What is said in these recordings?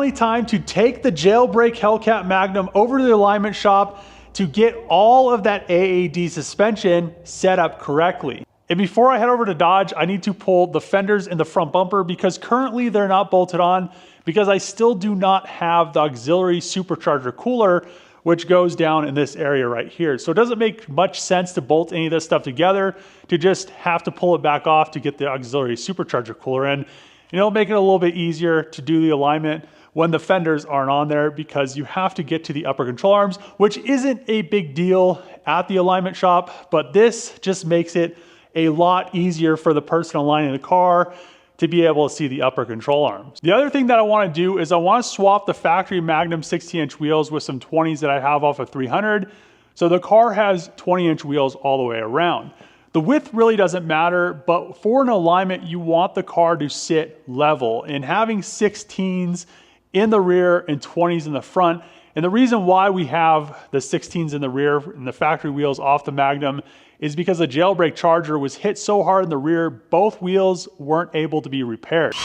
finally time to take the Jailbreak Hellcat Magnum over to the alignment shop to get all of that AAD suspension set up correctly. And before I head over to Dodge, I need to pull the fenders in the front bumper because currently they're not bolted on because I still do not have the auxiliary supercharger cooler, which goes down in this area right here. So it doesn't make much sense to bolt any of this stuff together, to just have to pull it back off to get the auxiliary supercharger cooler in. And it'll make it a little bit easier to do the alignment when the fenders aren't on there because you have to get to the upper control arms, which isn't a big deal at the alignment shop, but this just makes it a lot easier for the person aligning the car to be able to see the upper control arms. The other thing that I want to do is I want to swap the factory Magnum 16-inch wheels with some 20s that I have off of 300. So the car has 20-inch wheels all the way around. The width really doesn't matter, but for an alignment, you want the car to sit level. And having 16s in the rear and 20s in the front, and the reason why we have the 16s in the rear and the factory wheels off the Magnum is because the Jailbreak Charger was hit so hard in the rear, both wheels weren't able to be repaired.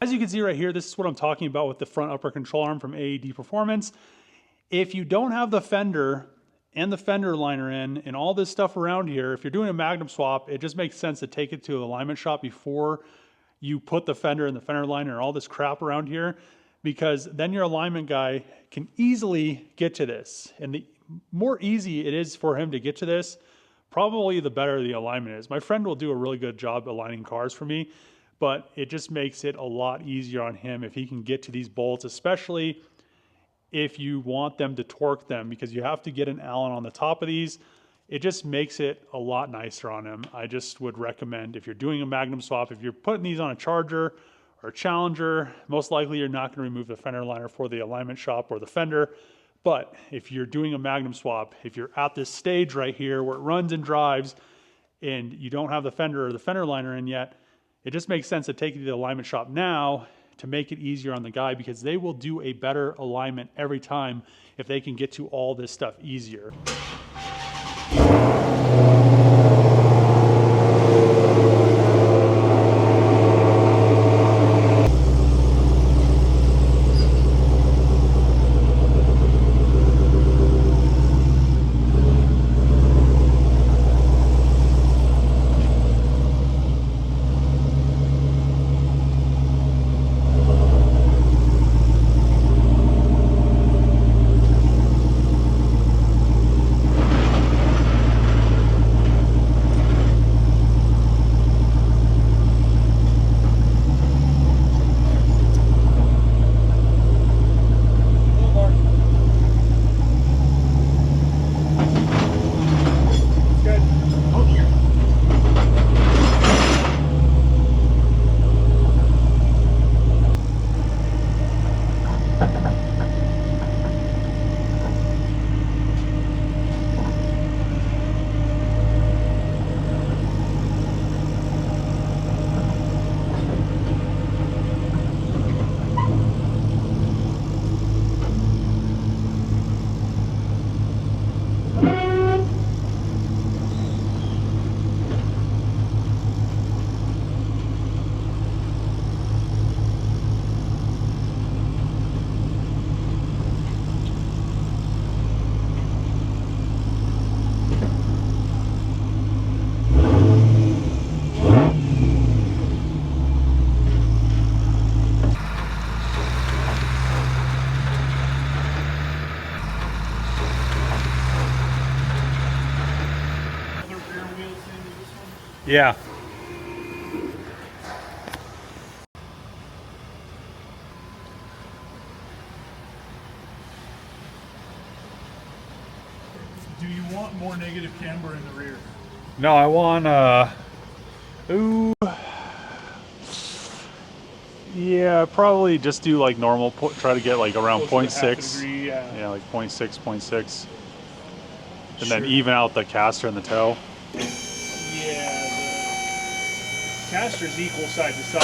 As you can see right here, this is what I'm talking about with the front upper control arm from AAD Performance. If you don't have the fender and the fender liner in and all this stuff around here, if you're doing a Magnum swap, it just makes sense to take it to an alignment shop before you put the fender and the fender liner and all this crap around here, because then your alignment guy can easily get to this. And the more easy it is for him to get to this, probably the better the alignment is. My friend will do a really good job aligning cars for me, but it just makes it a lot easier on him if he can get to these bolts, especially if you want them to torque them, because you have to get an Allen on the top of these. It just makes it a lot nicer on him. I just would recommend, if you're doing a Magnum swap, if you're putting these on a Charger or a Challenger, most likely you're not going to remove the fender liner for the alignment shop or the fender. But if you're doing a Magnum swap, if you're at this stage right here where it runs and drives and you don't have the fender or the fender liner in yet, it just makes sense to take it to the alignment shop now to make it easier on the guy, because they will do a better alignment every time if they can get to all this stuff easier. Yeah. Do you want more negative camber in the rear? No, I want ooh, yeah, probably just do like normal. Try to get like around 0.6. Yeah, like 0.6, 0.6, and then even out the caster and the toe. Yeah, the caster's equal side to side.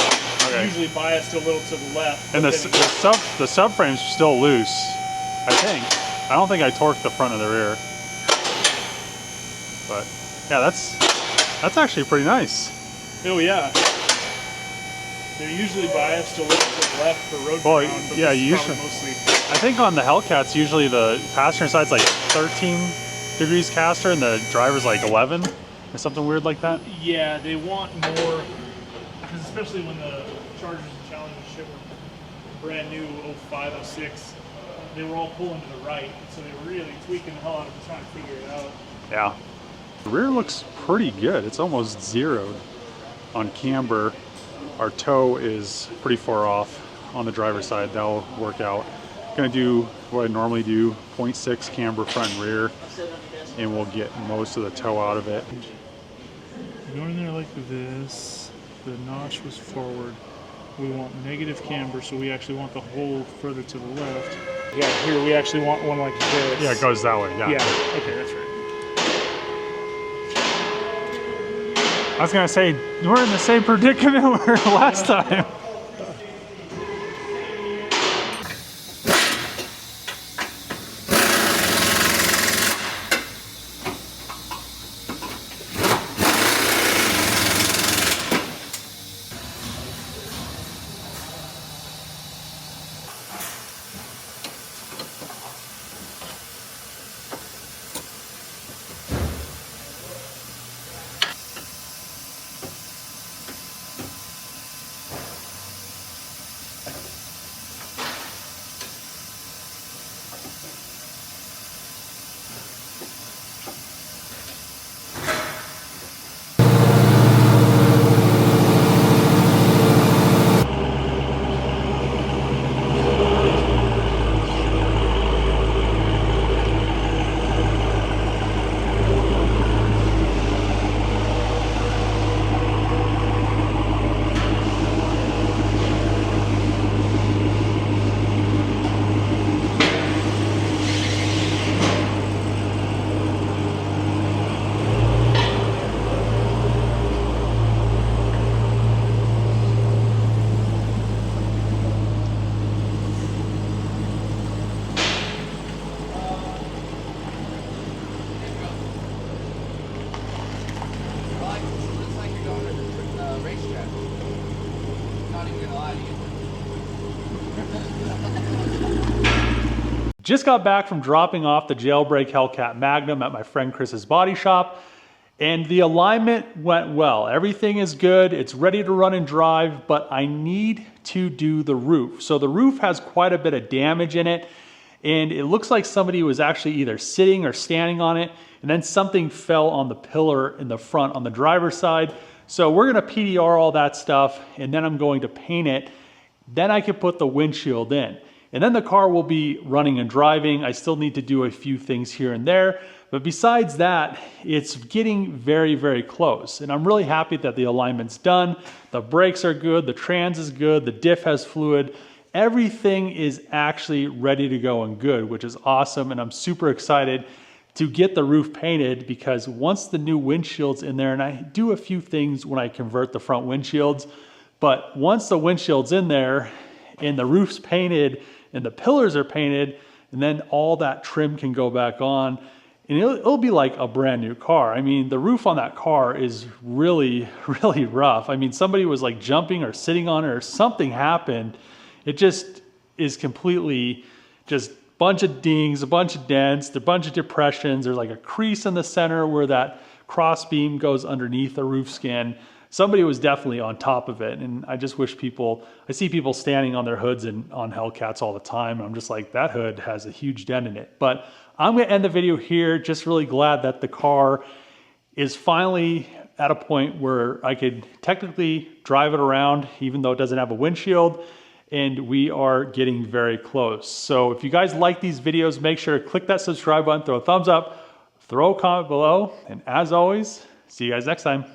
Okay. Usually biased a little to the left. And the subframe's still loose, I think. I don't think I torqued the front of the rear. But yeah, that's actually pretty nice. Oh yeah. They're usually biased a little to the left for road ground, but yeah, usually mostly. I think on the Hellcats usually the passenger side's like 13 degrees caster and the driver's like 11 or something weird like that. Yeah, they want more, because especially when the Chargers and Challengers ship were brand new 05, 06, they were all pulling to the right, so they were really tweaking the hell out of it, trying to figure it out. Yeah. The rear looks pretty good. It's almost zeroed on camber. Our toe is pretty far off on the driver's side. That'll work out. Gonna do what I normally do, 0.6 camber front and rear, and we'll get most of the toe out of it. Go in there like this. The notch was forward. We want negative camber, so we actually want the hole further to the left. Yeah, here we actually want one like this. Yeah, it goes that way, yeah. Yeah, okay, that's right. I was gonna say, we're in the same predicament we were last time. Just got back from dropping off the Jailbreak Hellcat Magnum at my friend Chris's body shop, and the alignment went well. Everything is good, it's ready to run and drive, but I need to do the roof. So the roof has quite a bit of damage in it, and it looks like somebody was actually either sitting or standing on it, and then something fell on the pillar in the front on the driver's side. So we're gonna PDR all that stuff, and then I'm going to paint it. Then I can put the windshield in. And then the car will be running and driving. I still need to do a few things here and there. But besides that, it's getting very, very close. And I'm really happy that the alignment's done. The brakes are good, the trans is good, the diff has fluid. Everything is actually ready to go and good, which is awesome. And I'm super excited to get the roof painted, because once the new windshield's in there, and I do a few things when I convert the front windshields, but once the windshield's in there and the roof's painted and the pillars are painted, and then all that trim can go back on, and it'll be like a brand new car. I mean, the roof on that car is really, really rough. I mean, somebody was like jumping or sitting on it or something happened. It just is completely just bunch of dings, a bunch of dents, a bunch of depressions. There's like a crease in the center where that cross beam goes underneath the roof skin. Somebody was definitely on top of it, and I just wish I see people standing on their hoods and on Hellcats all the time. I'm just like, that hood has a huge dent in it. But I'm gonna end the video here. Just really glad that the car is finally at a point where I could technically drive it around even though it doesn't have a windshield, and we are getting very close. So if you guys like these videos, make sure to click that subscribe button, throw a thumbs up, throw a comment below, and as always, see you guys next time.